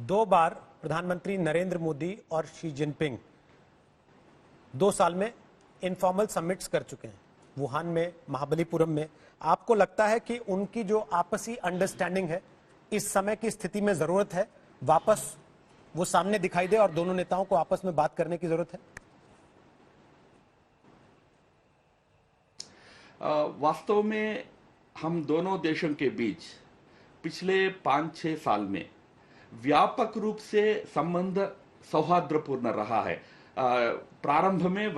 दो बार प्रधानमंत्री नरेंद्र मोदी और शी जिनपिंग 2 साल में इनफॉर्मल समिट्स कर चुके हैं, वुहान में, महाबलीपुरम में। आपको लगता है कि उनकी जो आपसी अंडरस्टैंडिंग है, इस समय की स्थिति में जरूरत है वापस वो सामने दिखाई दे और दोनों नेताओं को आपस में बात करने की जरूरत है? वास्तव में हम दोनों देशों के बीच पिछले 5-6 साल में व्यापक रूप से संबंध सौहार्दपूर्ण रहा है। प्रारंभ में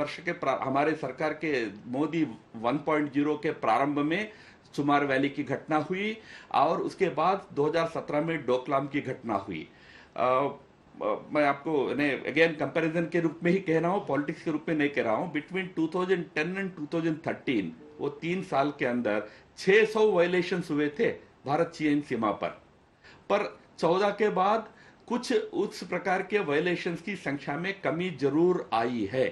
हमारे सरकार के मोदी 1.0 के प्रारंभ में सुमार वैली की घटना हुई और उसके बाद 2017 में डोकलाम की घटना हुई। मैं आपको अगेन कंपैरिजन के रूप में ही कह रहा हूं, पॉलिटिक्स के रूप में नहीं कह रहा हूं। बिटवीन 2010 एंड 2013 वो 3 साल के अंदर 600 वायलेशंस हुए थे भारत चीन सीमा पर 14 के बाद कुछ उस प्रकार के वायलेशंस की संख्या में कमी जरूर आई है।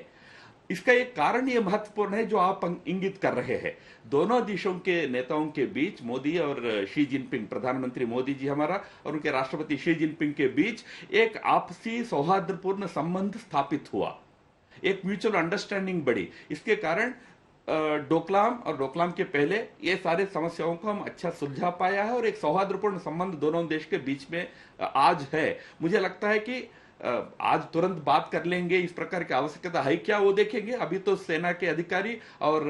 इसका एक कारण ये महत्वपूर्ण है जो आप इंगित कर रहे हैं। दोनों देशों के नेताओं के बीच, मोदी और शी जिनपिंग, प्रधानमंत्री मोदी जी हमारा और उनके राष्ट्रपति शी जिनपिंग के बीच एक आपसी सौहार्दपूर्ण संबंध स्थापित हुआ, एक म्यूचुअल अंडरस्टैंडिंग बढ़ी। इसके कारण डोकलाम और डोकलाम के पहले ये सारे समस्याओं को हम अच्छा सुलझा पाया है और एक सौहार्दपूर्ण संबंध दोनों देश के बीच में आज है। मुझे लगता है कि आज तुरंत बात कर लेंगे, इस प्रकार की आवश्यकता है क्या वो देखेंगे। अभी तो सेना के अधिकारी और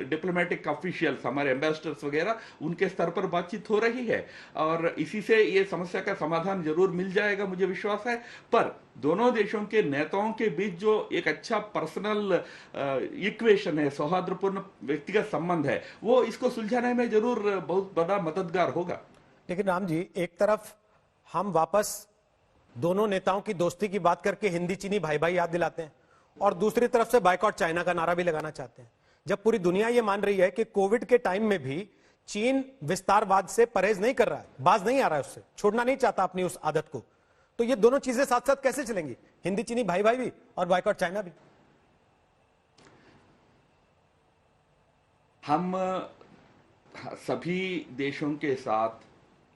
डिप्लोमेटिक ऑफिशियल्स, हमारे एम्बेसडर्स वगैरह, उनके स्तर पर बातचीत हो रही है और इसी से ये समस्या का समाधान जरूर मिल जाएगा, मुझे विश्वास है। पर दोनों देशों के नेताओं के बीच जो एक अच्छा पर्सनल इक्वेशन है, सौहार्दपूर्ण व्यक्तिगत संबंध है, वो इसको सुलझाने में जरूर बहुत बड़ा मददगार होगा। लेकिन राम जी, एक तरफ हम वापस दोनों नेताओं की दोस्ती की बात करके हिंदी चीनी भाई भाई याद दिलाते हैं और दूसरी तरफ से बायकॉट चाइना का नारा भी लगाना चाहते हैं। जब पूरी दुनिया ये मान रही है कि कोविड के टाइम में भी चीन विस्तारवाद से परहेज नहीं कर रहा है, बाज नहीं आ रहा है, उससे छोड़ना नहीं चाहता अपनी उस आदत को, तो ये दोनों चीजें साथ साथ कैसे चलेंगी? हिंदी चीनी भाई भाई भी और बायकॉट चाइना भी। हम सभी देशों के साथ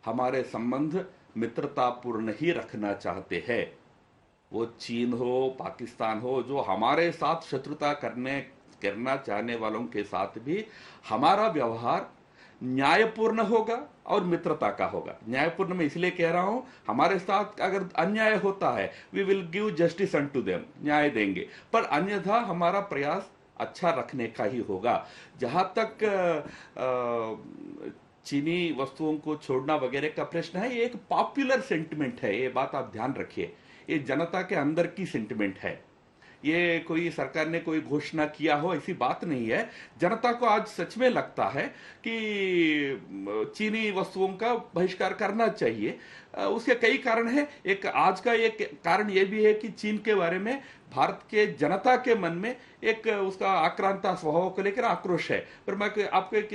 हमारे संबंध मित्रतापूर्ण ही रखना चाहते हैं। वो चीन हो, पाकिस्तान हो, जो हमारे साथ शत्रुता करना चाहने वालों के साथ भी हमारा व्यवहार न्यायपूर्ण होगा और मित्रता का होगा। न्यायपूर्ण मैं इसलिए कह रहा हूं, हमारे साथ अगर अन्याय होता है, we will give justice unto them, न्याय देंगे, पर अन्यथा हमारा प्रयास अच्छा रखने का ही होगा। जहां तक चीनी वस्तुओं को छोड़ना वगैरह का प्रश्न है, ये एक पॉपुलर सेंटिमेंट है, ये बात आप ध्यान रखिए। ये जनता के अंदर की सेंटिमेंट है, ये कोई सरकार ने कोई घोषणा किया हो ऐसी बात नहीं है। जनता को आज सच में लगता है कि चीनी वस्तुओं का बहिष्कार करना चाहिए। उसके कई कारण हैं। एक आज का एक कारण यह भी है कि चीन के बारे में भारत के जनता के मन में एक उसका आक्रांता स्वभाव को लेकर आक्रोश है। पर मैं आपको एक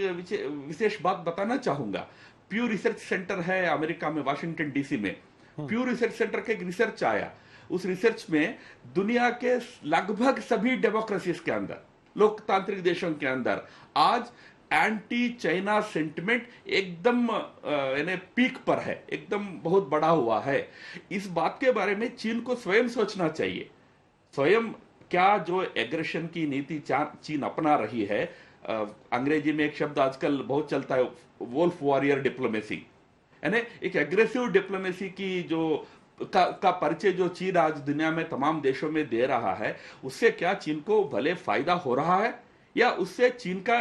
विशेष बात बताना चाहूंगा। प्यू रिसर्च सेंटर है अमेरिका में, वाशिंगटन डीसी में। प्यू रिसर्च सेंटर का एक रिसर्च आया, उस रिसर्च में दुनिया के लगभग सभी डेमोक्रेसीज के अंदर, लोकतांत्रिक देशों के अंदर आज एंटी चाइना सेंटिमेंट एकदम पीक पर है, एकदम बहुत बड़ा हुआ है। इस बात के बारे में चीन को स्वयं सोचना चाहिए। स्वयं क्या जो एग्रेशन की नीति चीन अपना रही है, अंग्रेजी में एक शब्द आजकल बहुत चलता है, वोल्फ वॉरियर डिप्लोमेसी, यानी एक एग्रेसिव डिप्लोमेसी की जो का परिचय जो चीन आज दुनिया में तमाम देशों में दे रहा है, उससे क्या चीन को भले फायदा हो रहा है या उससे चीन का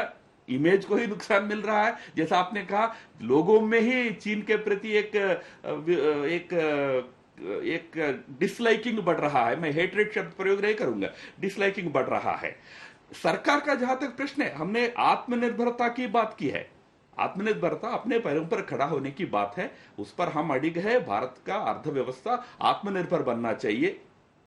इमेज को ही नुकसान मिल रहा है? जैसा आपने कहा, लोगों में ही चीन के प्रति एक डिसलाइकिंग बढ़ रहा है। मैं हेटरेट शब्द प्रयोग नहीं करूंगा, डिसलाइकिंग बढ़ रहा है। सरकार का जहां तक प्रश्न है, हमने आत्मनिर्भरता की बात की है, आत्मनिर्भरता, अपने पैरों पर खड़ा होने की बात है, उस पर हम अडिग है। भारत का अर्थव्यवस्था आत्मनिर्भर बनना चाहिए।